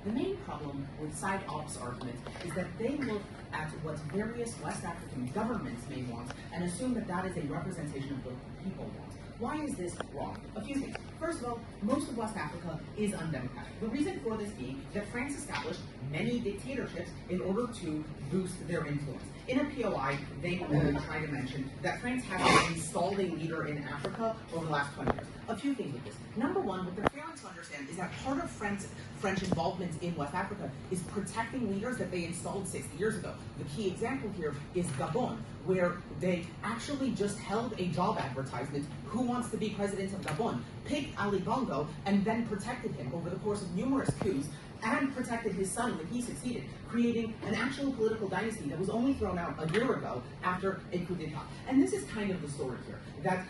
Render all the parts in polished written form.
The main problem with side ops argument is that they look at what various West African governments may want and assume that that is a representation of what people want. Why is this wrong? A few things. First of all, most of West Africa is undemocratic. The reason for this being that France established many dictatorships in order to boost their influence. In a POI, they try to mention that France has installed a leader in Africa over the last 20 years. A few things with this. Number one, what they're failing to understand is that part of French involvement in West Africa is protecting leaders that they installed 60 years ago. The key example here is Gabon, where they actually just held a job advertisement, who wants to be president of Gabon, picked Ali Bongo, and then protected him over the course of numerous coups, and protected his son when he succeeded, creating an actual political dynasty that was only thrown out a year ago after a coup d'etat. And this is kind of the story here, that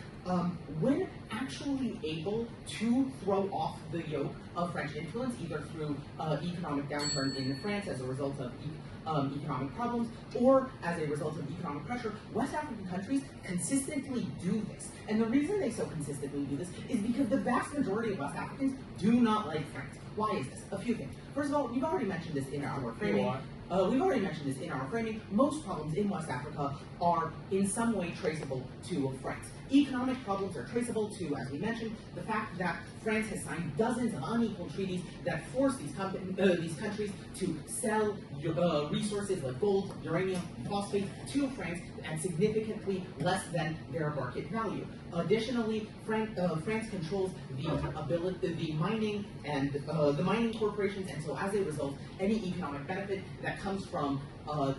when actually able to throw off the yoke of French influence, either through economic downturn in France as a result of economic problems, or as a result of economic pressure, West African countries consistently do this. And the reason they so consistently do this is because the vast majority of West Africans do not like France. Why is this? A few things. First of all, we've already mentioned this in our framing. Most problems in West Africa are in some way traceable to France. Economic problems are traceable to, as we mentioned, the fact that France has signed dozens of unequal treaties that force these countries to sell resources like gold, uranium, and phosphate to France at significantly less than their market value. Additionally, France controls the mining and the mining corporations, and so as a result, any economic benefit that comes from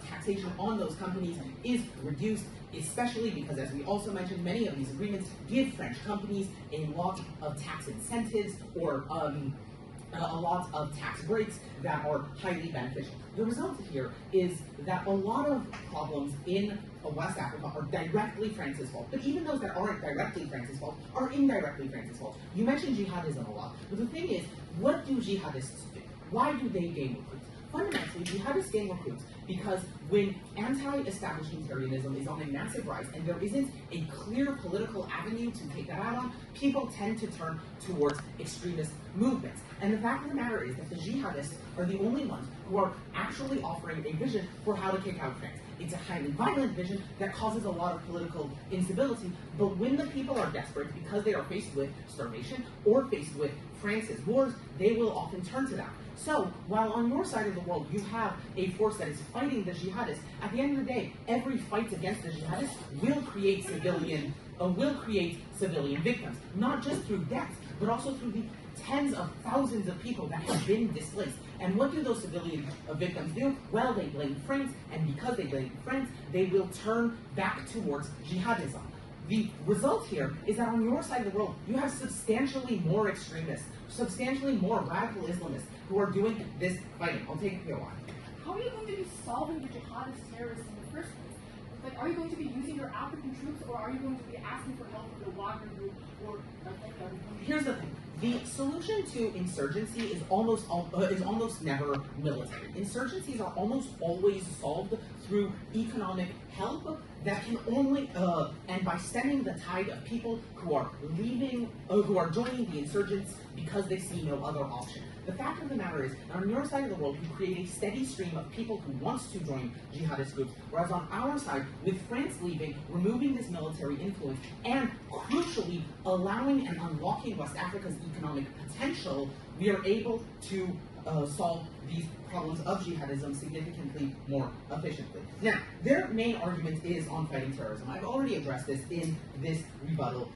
taxation on those companies is reduced, especially because, as we also mentioned, many of these agreements give French companies a lot of tax incentives or a lot of tax breaks that are highly beneficial. The result here is that a lot of problems in West Africa are directly France's fault, but even those that aren't directly France's fault are indirectly France's fault. You mentioned jihadism a lot, but the thing is, what do jihadists do? Why do they gain recruits? Fundamentally, jihadists gain recruits because when anti-establishmentarianism is on a massive rise and there isn't a clear political avenue to take that out on, people tend to turn towards extremist movements. And the fact of the matter is that the jihadists are the only ones who are actually offering a vision for how to kick out France. It's a highly violent vision that causes a lot of political instability, but when the people are desperate because they are faced with starvation or faced with France's wars, they will often turn to that. So, while on your side of the world you have a force that is fighting the jihadists, at the end of the day, every fight against the jihadists will create civilian victims, not just through deaths, but also through the tens of thousands of people that have been displaced. And what do those civilian victims do? Well, they blame France, and because they blame France, they will turn back towards jihadism. The result here is that on your side of the world, you have substantially more extremists, substantially more radical Islamists who are doing this fighting. I'll take a POI. How are you going to be solving the jihadist terrorists in the first place? Like, are you going to be using your African troops, or are you going to be asking for help from the Wagner group, or Here's the thing. The solution to insurgency is almost never military. Insurgencies are almost always solved through economic help that can only, and by stemming the tide of people who are leaving, who are joining the insurgents because they see no other option. The fact of the matter is, on your side of the world, you create a steady stream of people who want to join jihadist groups, whereas on our side, with France leaving, removing this military influence, and crucially, allowing and unlocking West Africa's economic potential, we are able to solve these problems of jihadism significantly more efficiently. Now, their main argument is on fighting terrorism. I've already addressed this in this rebuttal.